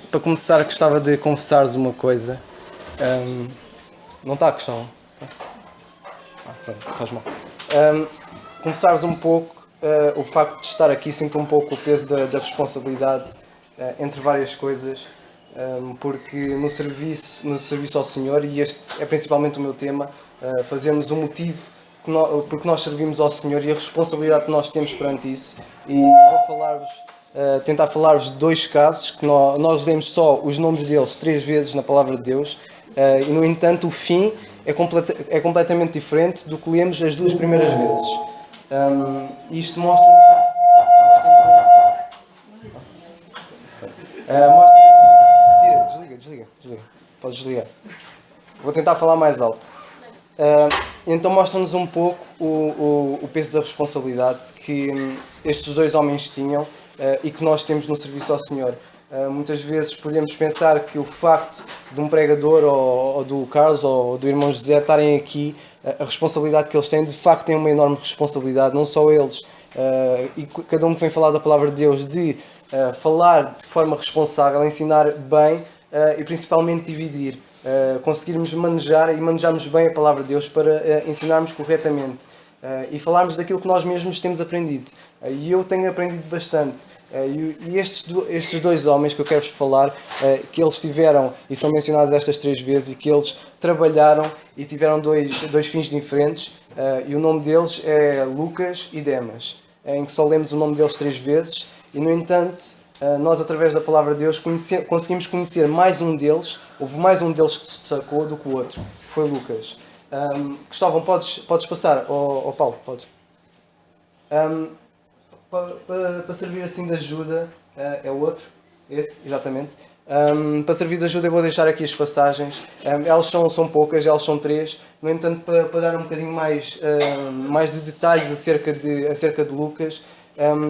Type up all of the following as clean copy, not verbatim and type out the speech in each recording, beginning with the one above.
Para começar, gostava de confessar-vos uma coisa. Não está a questão? Pronto, faz mal. Confessar-vos um pouco o facto de estar aqui, sinto um pouco o peso da responsabilidade entre várias coisas, porque no serviço ao Senhor, e este é principalmente o meu tema, fazemos o motivo porque nós servimos ao Senhor e a responsabilidade que nós temos perante isso. E vou tentar falar-vos de dois casos que nós lemos só os nomes deles 3 vezes na Palavra de Deus, e no entanto o fim é completamente diferente do que lemos as 2 primeiras vezes. Isto mostra-nos desliga. Podes desligar. Vou tentar falar mais alto. Então mostra-nos um pouco o peso da responsabilidade que estes 2 homens tinham e que nós temos no serviço ao Senhor. Muitas vezes podemos pensar que o facto de um pregador ou do Carlos ou do irmão José estarem aqui, a responsabilidade que eles têm, de facto têm uma enorme responsabilidade, não só eles, e cada um que vem falar da Palavra de Deus, de falar de forma responsável, ensinar bem e principalmente dividir. Conseguirmos manejarmos bem a Palavra de Deus para ensinarmos corretamente e falarmos daquilo que nós mesmos temos aprendido. E eu tenho aprendido bastante. E estes 2 homens que eu quero-vos falar, que eles tiveram, e são mencionados estas 3 vezes, e que eles trabalharam e tiveram dois fins diferentes, e o nome deles é Lucas e Demas, em que só lemos o nome deles 3 vezes, e no entanto, nós através da Palavra de Deus conseguimos conhecer mais um deles. Houve mais um deles que se destacou do que o outro, que foi Lucas. Cristóvão, podes passar? Ou Paulo, podes? Para servir assim de ajuda, é o outro? Esse, exatamente. Para servir de ajuda eu vou deixar aqui as passagens. Elas são poucas, elas são 3. No entanto, para dar um bocadinho mais de detalhes acerca de Lucas,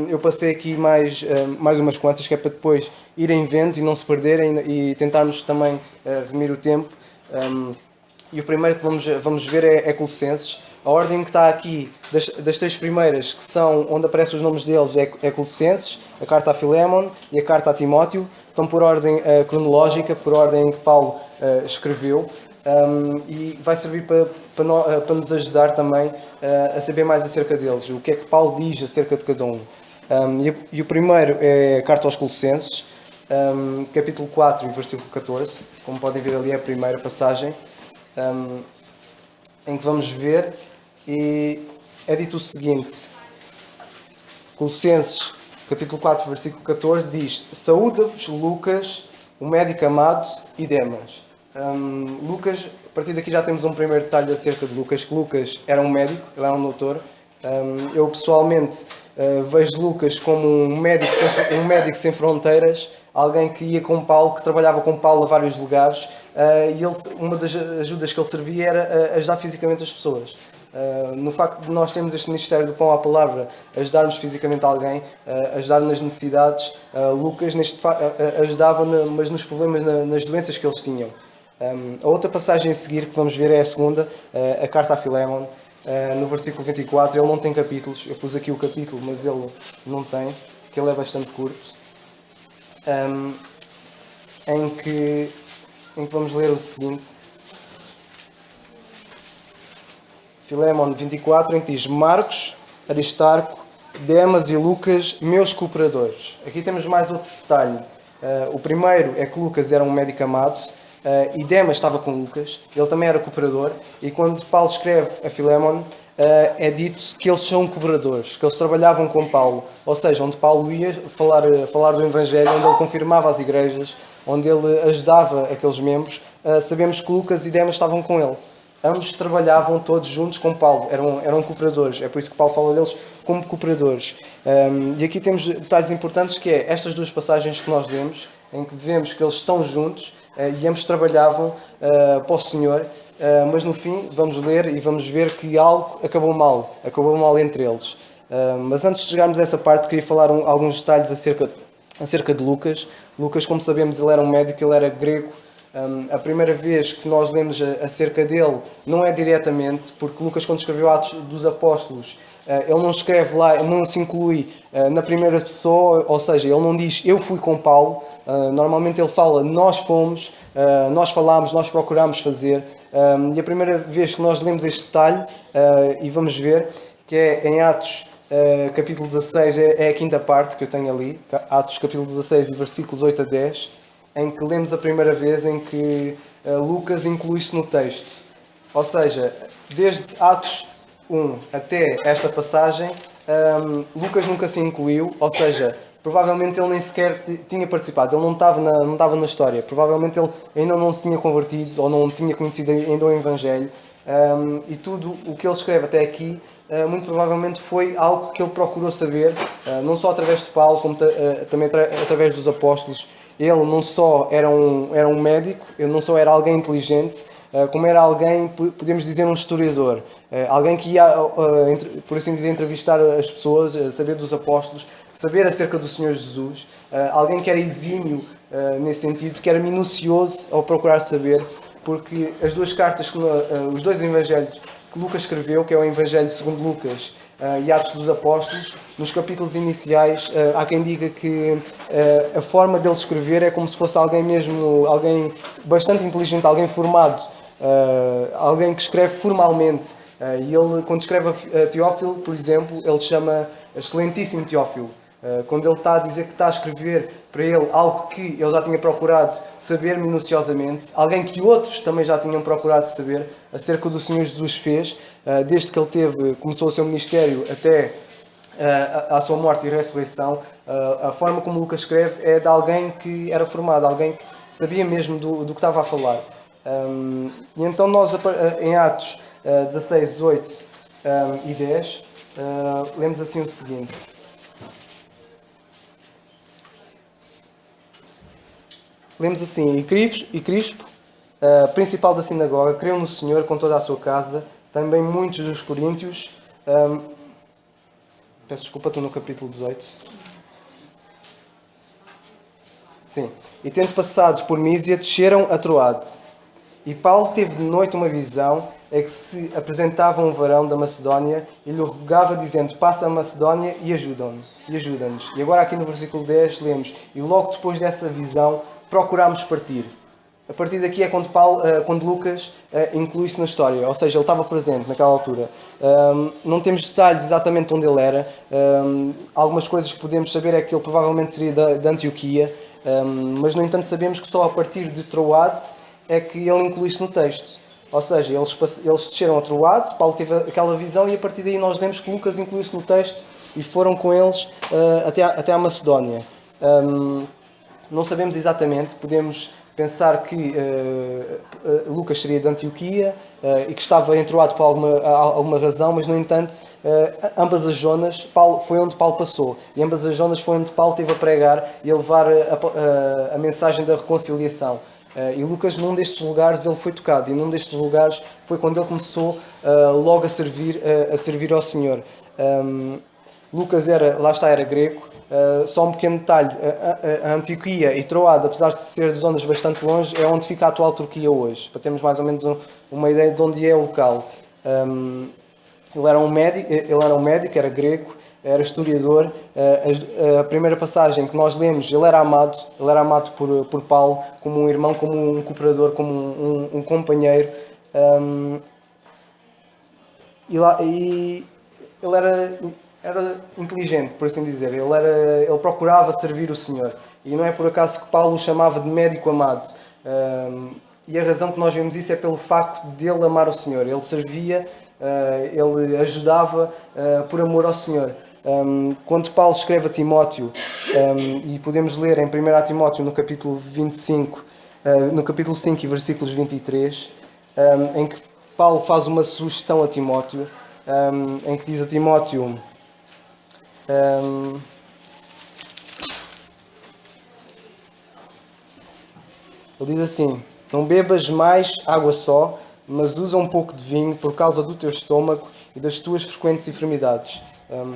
eu passei aqui mais umas quantas, que é para depois irem vendo e não se perderem e tentarmos também remir o tempo. E o primeiro que vamos ver é Colossenses. A ordem que está aqui das 3 primeiras, que são onde aparecem os nomes deles, é Colossenses, a carta a Filémon e a carta a Timóteo. Estão por ordem cronológica, por ordem em que Paulo escreveu. E vai servir para nos ajudar também a saber mais acerca deles, o que é que Paulo diz acerca de cada um. E o primeiro é a carta aos Colossenses, capítulo 4 e versículo 14, como podem ver ali é a primeira passagem, em que vamos ver, e é dito o seguinte: Colossenses capítulo 4 versículo 14 diz: saúda-vos Lucas, o médico amado, e Demas. Lucas, a partir daqui já temos um primeiro detalhe acerca de Lucas, que Lucas era um médico, ele era um doutor. Eu pessoalmente vejo Lucas como um médico sem fronteiras, alguém que ia com Paulo, que trabalhava com Paulo a vários lugares, e uma das ajudas que ele servia era ajudar fisicamente as pessoas. No facto de nós termos este ministério do pão à palavra, ajudarmos fisicamente alguém, ajudar nas necessidades, Lucas ajudava mas nos problemas, nas doenças que eles tinham. A outra passagem a seguir que vamos ver é a segunda, a carta a Filémon, no versículo 24. Ele não tem capítulos, eu pus aqui o capítulo, mas ele não tem, porque ele é bastante curto, em que vamos ler o seguinte: Filémon 24, em que diz: Marcos, Aristarco, Demas e Lucas, meus cooperadores. Aqui temos mais outro detalhe. O primeiro é que Lucas era um médico amado, e Demas estava com Lucas, ele também era cooperador, e quando Paulo escreve a Filémon, é dito que eles são cooperadores, que eles trabalhavam com Paulo, ou seja, onde Paulo ia falar do Evangelho, onde ele confirmava as igrejas, onde ele ajudava aqueles membros. Sabemos que Lucas e Demas estavam com ele. Ambos trabalhavam todos juntos com Paulo, eram cooperadores, é por isso que Paulo fala deles como cooperadores. E aqui temos detalhes importantes, que é estas 2 passagens que nós lemos, em que vemos que eles estão juntos e ambos trabalhavam para o Senhor, mas no fim vamos ler e vamos ver que algo acabou mal entre eles. Mas antes de chegarmos a essa parte, queria falar alguns detalhes acerca de Lucas. Lucas, como sabemos, ele era um médico, ele era grego. A primeira vez que nós lemos acerca dele não é diretamente, porque Lucas, quando escreveu Atos dos Apóstolos, ele não escreve lá, não se inclui na primeira pessoa, ou seja, ele não diz eu fui com Paulo, Normalmente ele fala nós fomos, nós falámos, nós procurámos fazer. E a primeira vez que nós lemos este detalhe, e vamos ver, que é em Atos capítulo 16, é a quinta parte que eu tenho ali, Atos capítulo 16 e versículos 8 a 10, em que lemos a primeira vez em que Lucas inclui-se no texto. Ou seja, desde Atos 1 até esta passagem, Lucas nunca se incluiu, ou seja, provavelmente ele nem sequer tinha participado, ele não estava na história, provavelmente ele ainda não se tinha convertido ou não tinha conhecido ainda o Evangelho, e tudo o que ele escreve até aqui, muito provavelmente foi algo que ele procurou saber, não só através de Paulo, como também através dos apóstolos. Ele não só era um médico, ele não só era alguém inteligente, como era alguém, podemos dizer, um historiador. Alguém que ia, por assim dizer, entrevistar as pessoas, saber dos apóstolos, saber acerca do Senhor Jesus. Alguém que era exímio nesse sentido, que era minucioso ao procurar saber, porque as duas cartas, os dois evangelhos que Lucas escreveu, que é o Evangelho segundo Lucas e Atos dos Apóstolos, nos capítulos iniciais, há quem diga que a forma dele escrever é como se fosse alguém bastante inteligente, alguém formado, alguém que escreve formalmente. E ele, quando escreve a Teófilo, por exemplo, ele chama Excelentíssimo Teófilo. Quando ele está a dizer que está a escrever para ele algo que ele já tinha procurado saber minuciosamente, alguém que outros também já tinham procurado saber acerca do Senhor Jesus fez, desde que ele começou o seu ministério até à sua morte e ressurreição, a forma como Lucas escreve é de alguém que era formado, alguém que sabia mesmo do que estava a falar. E então nós, em Atos 16, 8 e 10, lemos assim o seguinte. Lemos assim: E Crispo, principal da sinagoga, creu no Senhor com toda a sua casa, também muitos dos coríntios. Peço desculpa, estou no capítulo 18. Sim. E tendo passado por Mísia, desceram a Troade. E Paulo teve de noite uma visão, em que se apresentava um varão da Macedónia e lhe rogava, dizendo: Passa a Macedónia e ajuda-nos. E agora aqui no versículo 10 lemos: E logo depois dessa visão procurámos partir. A partir daqui é quando Lucas inclui-se na história, ou seja, ele estava presente naquela altura. Não temos detalhes exatamente onde ele era. Algumas coisas que podemos saber é que ele provavelmente seria de Antioquia, mas no entanto sabemos que só a partir de Troade é que ele inclui-se no texto. Ou seja, eles desceram a Troade, Paulo teve aquela visão e a partir daí nós lemos que Lucas inclui-se no texto e foram com eles até a Macedónia. Não sabemos exatamente, podemos pensar que Lucas seria de Antioquia e que estava em Troade por alguma razão, mas no entanto ambas as zonas foi onde Paulo passou e ambas as zonas foi onde Paulo esteve a pregar e a levar a mensagem da reconciliação. E Lucas, num destes lugares, ele foi tocado, e num destes lugares foi quando ele começou logo a servir ao Senhor. Lucas era grego. Só um pequeno detalhe: a Antioquia e Troade, apesar de ser zonas bastante longe, é onde fica a atual Turquia hoje, para termos mais ou menos uma ideia de onde é o local. Ele era um médico, era grego, era historiador. A primeira passagem que nós lemos, ele era amado por Paulo como um irmão, como um cooperador, como um companheiro. E ele era inteligente, por assim dizer. Ele procurava servir o Senhor. E não é por acaso que Paulo o chamava de médico amado. E a razão que nós vemos isso é pelo facto de ele amar o Senhor. Ele servia, ele ajudava por amor ao Senhor. Quando Paulo escreve a Timóteo, e podemos ler em 1 Timóteo no capítulo 25, no capítulo 5 e versículos 23, em que Paulo faz uma sugestão a Timóteo, em que diz a Timóteo: ele diz assim: Não bebas mais água só, mas usa um pouco de vinho por causa do teu estômago e das tuas frequentes enfermidades.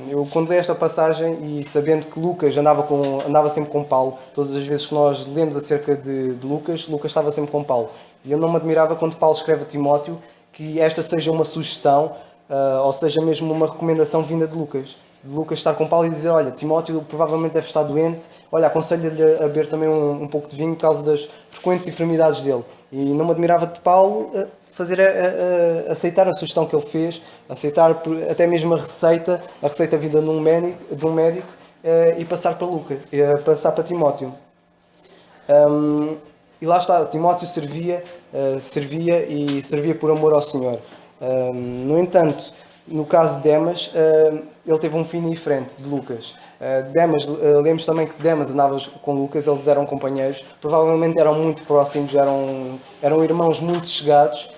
Eu, quando li esta passagem e sabendo que Lucas andava sempre com Paulo, todas as vezes que nós lemos acerca de Lucas estava sempre com Paulo. E eu não me admirava quando Paulo escreve a Timóteo que esta seja uma sugestão, ou seja mesmo uma recomendação vinda de Lucas. de Lucas estar com Paulo e dizer: olha, Timóteo provavelmente deve estar doente, olha, aconselho-lhe a beber também um pouco de vinho por causa das frequentes enfermidades dele. E não me admirava de Paulo fazer aceitar a sugestão que ele fez, aceitar até mesmo a receita vida de um médico, e passar para Lucas, passar para Timóteo. E lá está, Timóteo servia por amor ao Senhor. No entanto, no caso de Demas, ele teve um fim diferente de Lucas. Demas, lemos também que Demas andava com Lucas, eles eram companheiros, provavelmente eram muito próximos, eram irmãos muito chegados.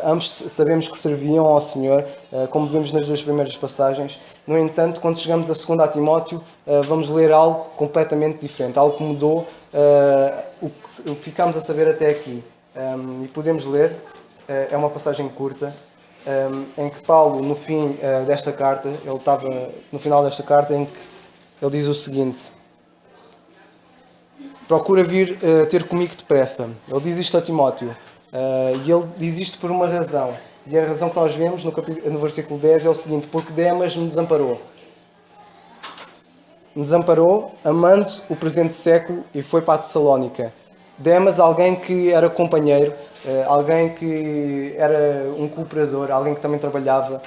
Ambos sabemos que serviam ao Senhor, como vemos nas duas primeiras passagens. No entanto, quando chegamos a 2 Timóteo, vamos ler algo completamente diferente, algo que mudou o que ficámos a saber até aqui. E podemos ler, é uma passagem curta, em que Paulo, no fim desta carta, ele estava no final desta carta, em que ele diz o seguinte: procura vir ter comigo depressa. Ele diz isto a Timóteo. E ele diz isto por uma razão. E a razão que nós vemos no versículo 10 é o seguinte: porque Demas me desamparou. Me desamparou, amando o presente século, e foi para a Tessalónica. Demas, alguém que era companheiro, alguém que era um cooperador, alguém que também trabalhava,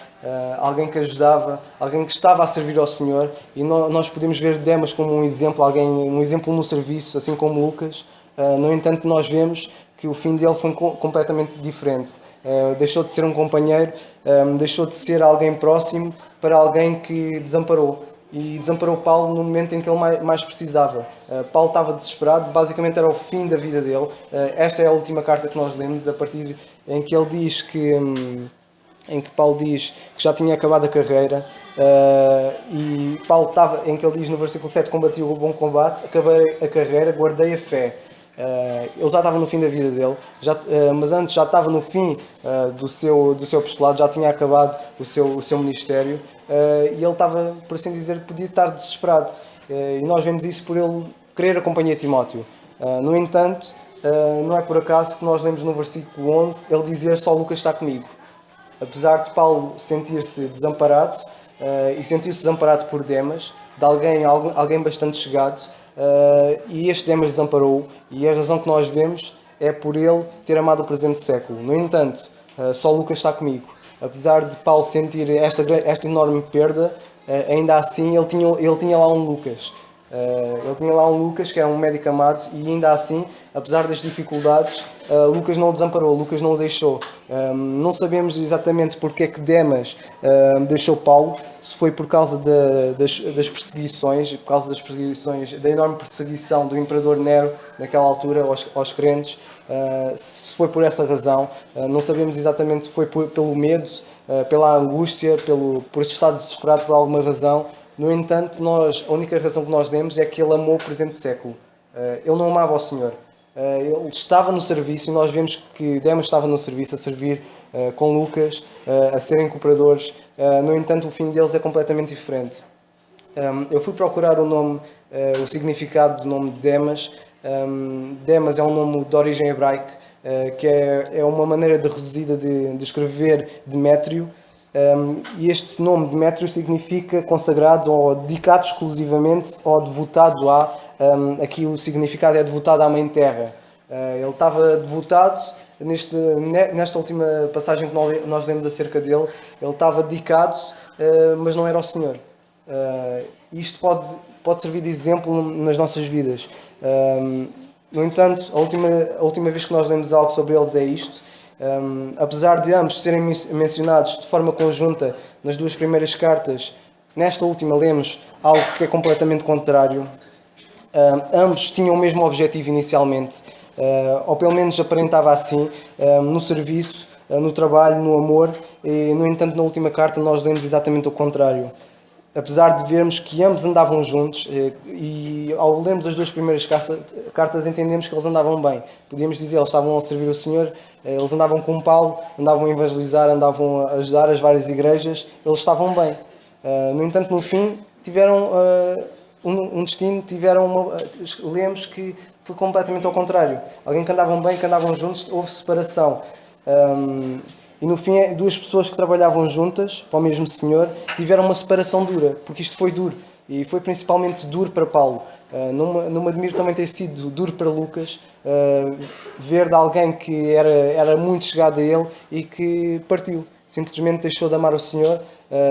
alguém que ajudava, alguém que estava a servir ao Senhor. E nós podemos ver Demas como um exemplo, um exemplo no serviço, assim como Lucas. No entanto, nós vemos que o fim dele foi completamente diferente. Deixou de ser um companheiro, deixou de ser alguém próximo para alguém que desamparou. E desamparou Paulo no momento em que ele mais precisava. Paulo estava desesperado, basicamente era o fim da vida dele. Esta é a última carta que nós lemos, a partir em que ele diz em que Paulo diz que já tinha acabado a carreira. E Paulo estava, em que ele diz no versículo 7: combati o bom combate, acabei a carreira, guardei a fé. Ele já estava no fim da vida dele, mas antes já estava no fim do seu apostolado, já tinha acabado o seu ministério, e ele estava, por assim dizer, podia estar desesperado. E nós vemos isso por ele querer acompanhar Timóteo. No entanto, não é por acaso que nós lemos no versículo 11 ele dizer: só Lucas está comigo. Apesar de Paulo sentir-se desamparado, e sentir-se desamparado por Demas, de alguém bastante chegado, e este Demas desamparou, e a razão que nós vemos é por ele ter amado o presente século. No entanto, só Lucas está comigo. Apesar de Paulo sentir esta enorme perda, ainda assim ele tinha lá um Lucas. Ele tinha lá um Lucas que era um médico amado, e ainda assim, apesar das dificuldades, Lucas não o desamparou, Lucas não o deixou. Não sabemos exatamente porque é que Demas deixou Paulo, se foi por causa das perseguições, da enorme perseguição do imperador Nero naquela altura aos crentes. Se foi por essa razão, não sabemos exatamente se foi pelo medo, pela angústia, por estar desesperado por alguma razão. No entanto, a única razão que nós demos é que ele amou o presente século. Ele não amava o Senhor. Ele estava no serviço, e nós vemos que Demas estava no serviço, a servir com Lucas, a serem cooperadores. No entanto, o fim deles é completamente diferente. Eu fui procurar o significado do nome de Demas. Demas é um nome de origem hebraica, que é uma maneira reduzida de escrever Demétrio. E este nome Demétrio significa consagrado ou dedicado exclusivamente ou devotado a. Aqui o significado é devotado à Mãe Terra. Ele estava devotado, nesta última passagem que nós lemos acerca dele, ele estava dedicado, mas não era ao Senhor. Isto pode servir de exemplo nas nossas vidas. No entanto, a última vez que nós lemos algo sobre eles é isto. Apesar de ambos serem mencionados de forma conjunta nas duas primeiras cartas, nesta última lemos algo que é completamente contrário. Ambos tinham o mesmo objetivo inicialmente, ou pelo menos aparentava assim, no serviço, no trabalho, no amor, e no entanto na última carta nós lemos exatamente o contrário. Apesar de vermos que ambos andavam juntos, e ao lermos as duas primeiras cartas entendemos que eles andavam bem. Podíamos dizer, eles estavam a servir o Senhor, eles andavam com Paulo, andavam a evangelizar, andavam a ajudar as várias igrejas, eles estavam bem. No entanto, no fim, tiveram um destino, lemos que foi completamente ao contrário. Alguém que andavam bem, que andavam juntos, houve separação. E no fim, duas pessoas que trabalhavam juntas, para o mesmo Senhor, tiveram uma separação dura, porque isto foi duro. E foi principalmente duro para Paulo. Não me admiro também ter sido duro para Lucas, ver de alguém que era muito chegado a ele e que partiu. Simplesmente deixou de amar o Senhor.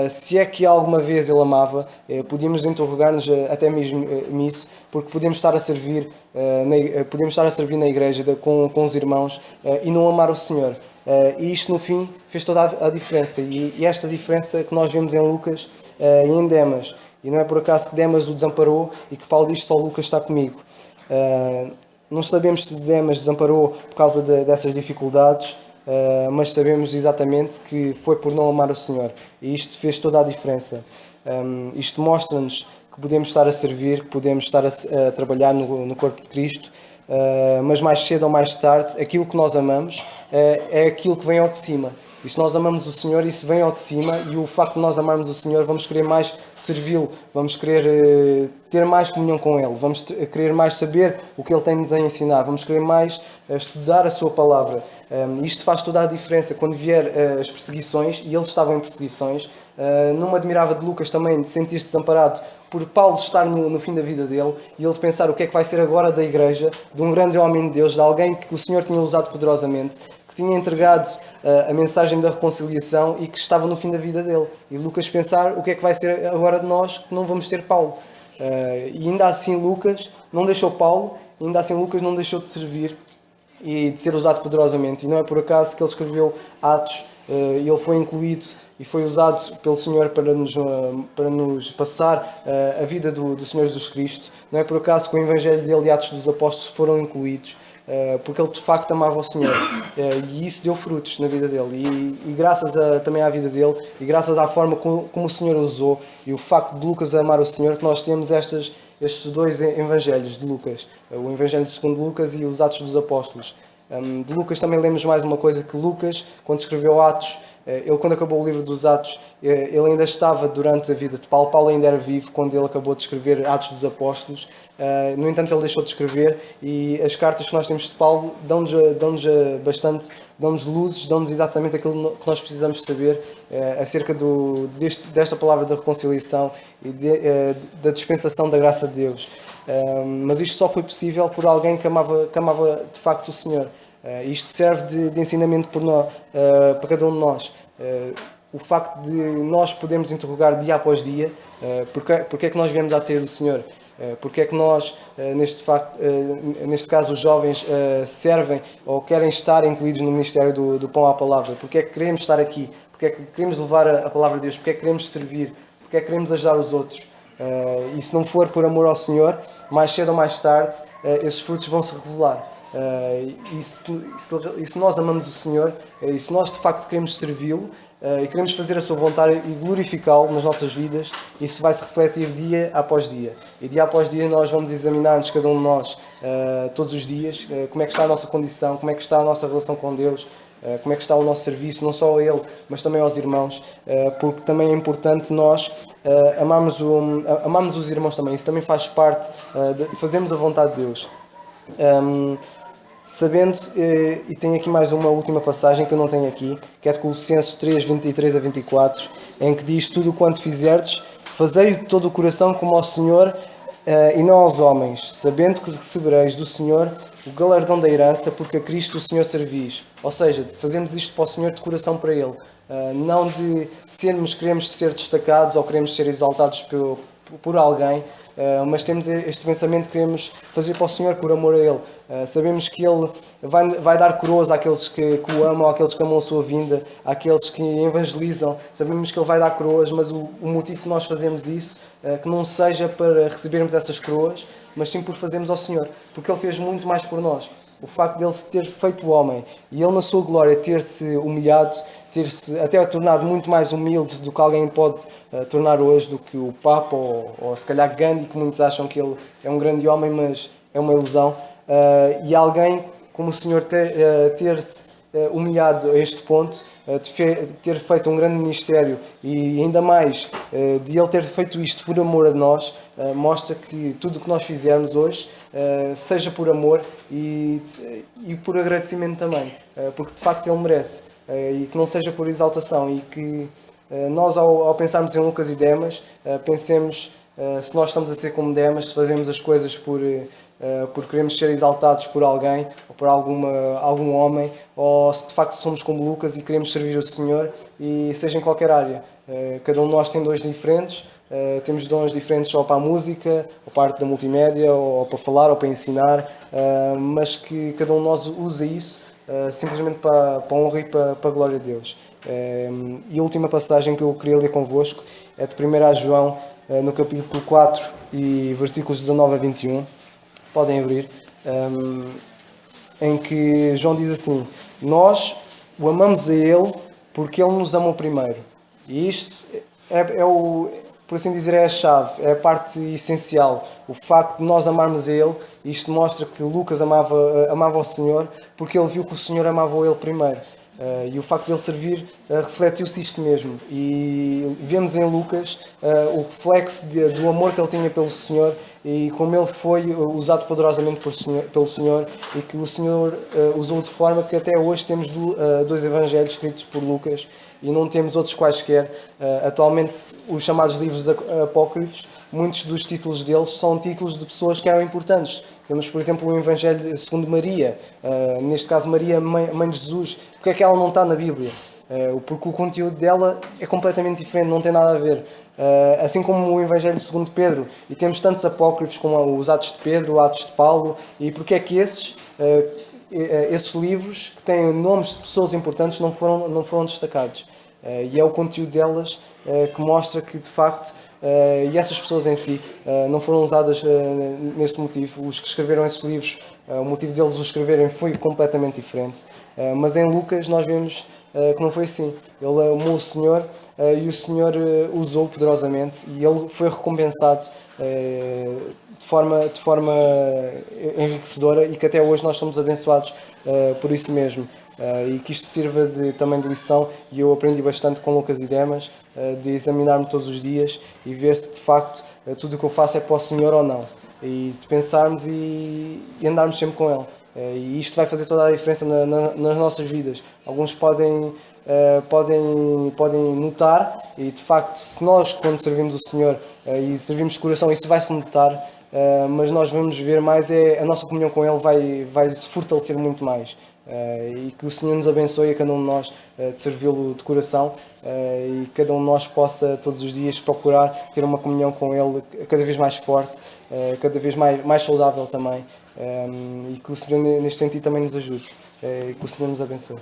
Se é que alguma vez ele amava, podíamos interrogar-nos até mesmo nisso, porque podemos estar a servir, na igreja com os irmãos e não amar o Senhor. E isto no fim fez toda a diferença. E esta diferença que nós vemos em Lucas e em Demas. E não é por acaso que Demas o desamparou e que Paulo diz: só Lucas está comigo. Não sabemos se Demas desamparou por causa dessas dificuldades, mas sabemos exatamente que foi por não amar o Senhor. E isto fez toda a diferença. Isto mostra-nos que podemos estar a servir, que podemos estar a trabalhar no corpo de Cristo, mas mais cedo ou mais tarde, aquilo que nós amamos é aquilo que vem ao de cima. E se nós amamos o Senhor, isso vem ao de cima, e o facto de nós amarmos o Senhor, vamos querer mais servi-lo, vamos querer ter mais comunhão com Ele, vamos querer mais saber o que Ele tem-nos a ensinar, vamos querer mais estudar a Sua Palavra. Isto faz toda a diferença. Quando vier as perseguições, e eles estavam em perseguições, não me admirava de Lucas também de sentir-se desamparado por Paulo estar no fim da vida dele e ele pensar o que é que vai ser agora da igreja, de um grande homem de Deus, de alguém que o Senhor tinha usado poderosamente, que tinha entregado a mensagem da reconciliação e que estava no fim da vida dele. E Lucas pensar o que é que vai ser agora de nós, que não vamos ter Paulo. E ainda assim Lucas não deixou Paulo, ainda assim Lucas não deixou de servir e de ser usado poderosamente. E não é por acaso que ele escreveu Atos, e ele foi incluído e foi usado pelo Senhor para nos passar a vida do Senhor Jesus Cristo. Não é por acaso que o Evangelho dele e Atos dos Apóstolos foram incluídos, porque ele de facto amava o Senhor, e isso deu frutos na vida dele, e graças também à vida dele e graças à forma como o Senhor usou e o facto de Lucas amar o Senhor, que nós temos estes dois evangelhos de Lucas, o Evangelho segundo Lucas e os Atos dos Apóstolos. De Lucas também lemos mais uma coisa, que Lucas, quando escreveu Atos, ele quando acabou o livro dos Atos, ele ainda estava durante a vida de Paulo. Paulo ainda era vivo quando ele acabou de escrever Atos dos Apóstolos. No entanto, ele deixou de escrever, e as cartas que nós temos de Paulo dão-nos bastante, dão-nos luzes, dão-nos exatamente aquilo que nós precisamos saber acerca desta palavra da reconciliação e da dispensação da graça de Deus. Mas isto só foi possível por alguém que amava de facto o Senhor. Isto serve de ensinamento para cada um de nós. O facto de nós podermos interrogar dia após dia porque é que nós viemos à ceia do Senhor, porque é que nós, neste caso os jovens, servem ou querem estar incluídos no ministério do Pão à Palavra, porque é que queremos estar aqui, porque é que queremos levar a Palavra de Deus, porque é que queremos servir, porque é que queremos ajudar os outros. E se não for por amor ao Senhor, mais cedo ou mais tarde esses frutos vão se revelar. E se nós amamos o Senhor, e se nós de facto queremos servi-lo e queremos fazer a sua vontade e glorificá-lo nas nossas vidas, isso vai se refletir dia após dia. E dia após dia nós vamos examinar-nos, cada um de nós, todos os dias, como é que está a nossa condição, como é que está a nossa relação com Deus, como é que está o nosso serviço, não só a Ele, mas também aos irmãos, porque também é importante nós amarmos os irmãos também. Isso também faz parte de fazermos a vontade de Deus. Sabendo, e tenho aqui mais uma última passagem que eu não tenho aqui, que é de Colossenses 3, 23 a 24, em que diz: tudo quanto fizerdes, fazei-o de todo o coração como ao Senhor e não aos homens, sabendo que recebereis do Senhor o galardão da herança, porque a Cristo o Senhor servis. Ou seja, fazemos isto para o Senhor de coração para Ele, não de queremos ser destacados ou queremos ser exaltados por alguém, mas temos este pensamento que queremos fazer para o Senhor por amor a Ele. Sabemos que Ele vai dar coroas àqueles que o amam, àqueles que amam a sua vinda, àqueles que evangelizam. Sabemos que Ele vai dar coroas, mas o motivo de nós fazermos isso, que não seja para recebermos essas coroas, mas sim por fazermos ao Senhor, porque Ele fez muito mais por nós. O facto de Ele se ter feito homem e Ele na sua glória ter-se humilhado, ter-se até tornado muito mais humilde do que alguém pode tornar hoje, do que o Papa ou se calhar Gandhi, que muitos acham que ele é um grande homem, mas é uma ilusão. E alguém como o Senhor ter-se humilhado a este ponto, de ter feito um grande ministério e ainda mais de Ele ter feito isto por amor a nós, mostra que tudo o que nós fizermos hoje seja por amor e por agradecimento também, porque de facto Ele merece. e que não seja por exaltação, e que nós, ao pensarmos em Lucas e Demas, pensemos se nós estamos a ser como Demas, se fazemos as coisas por queremos ser exaltados por alguém ou por algum homem, ou se de facto somos como Lucas e queremos servir o Senhor, e seja em qualquer área. Cada um de nós tem dons diferentes, temos dons diferentes só para a música, ou para a arte da multimédia, ou para falar, ou para ensinar, mas que cada um de nós usa isso simplesmente para a honra e para a glória de Deus. E a última passagem que eu queria ler convosco é de 1 João, no capítulo 4 e versículos 19 a 21. Podem abrir. Em que João diz assim: nós o amamos a Ele porque Ele nos amou primeiro. E isto por assim dizer, é a chave, é a parte essencial. O facto de nós amarmos a Ele, isto mostra que Lucas amava o Senhor porque ele viu que o Senhor amava Ele primeiro. E o facto de ele servir refletiu-se isto mesmo. E vemos em Lucas o reflexo do amor que ele tinha pelo Senhor e como ele foi usado poderosamente pelo Senhor, e que o Senhor usou de forma que até hoje temos dois evangelhos escritos por Lucas e não temos outros quaisquer. Atualmente, os chamados livros apócrifos, muitos dos títulos deles são títulos de pessoas que eram importantes. Temos, por exemplo, o Evangelho segundo Maria, neste caso Maria, mãe de Jesus. Porque é que ela não está na Bíblia? Porque o conteúdo dela é completamente diferente, não tem nada a ver. Assim como o Evangelho segundo Pedro, e temos tantos apócrifos como os Atos de Pedro, os Atos de Paulo, e porque é que esses livros, que têm nomes de pessoas importantes, não foram destacados? E é o conteúdo delas que mostra que, de facto, e essas pessoas em si não foram usadas neste motivo. Os que escreveram esses livros, o motivo deles os escreverem foi completamente diferente. Mas em Lucas nós vemos que não foi assim. Ele amou o Senhor e o Senhor usou poderosamente, e ele foi recompensado de forma enriquecedora, e que até hoje nós somos abençoados por isso mesmo. E que isto sirva também de lição, e eu aprendi bastante com Lucas e Demas, de examinar-me todos os dias e ver se de facto tudo o que eu faço é para o Senhor ou não, e de pensarmos e andarmos sempre com Ele. E isto vai fazer toda a diferença nas nossas vidas. Alguns podem notar, e de facto, se nós, quando servimos o Senhor e servimos de coração, isso vai-se notar, mas nós vamos ver mais, a nossa comunhão com Ele vai se fortalecer muito mais. E que o Senhor nos abençoe a cada um de nós de servi-lo de coração, e cada um de nós possa todos os dias procurar ter uma comunhão com Ele cada vez mais forte, cada vez mais saudável também, e que o Senhor neste sentido também nos ajude, e que o Senhor nos abençoe.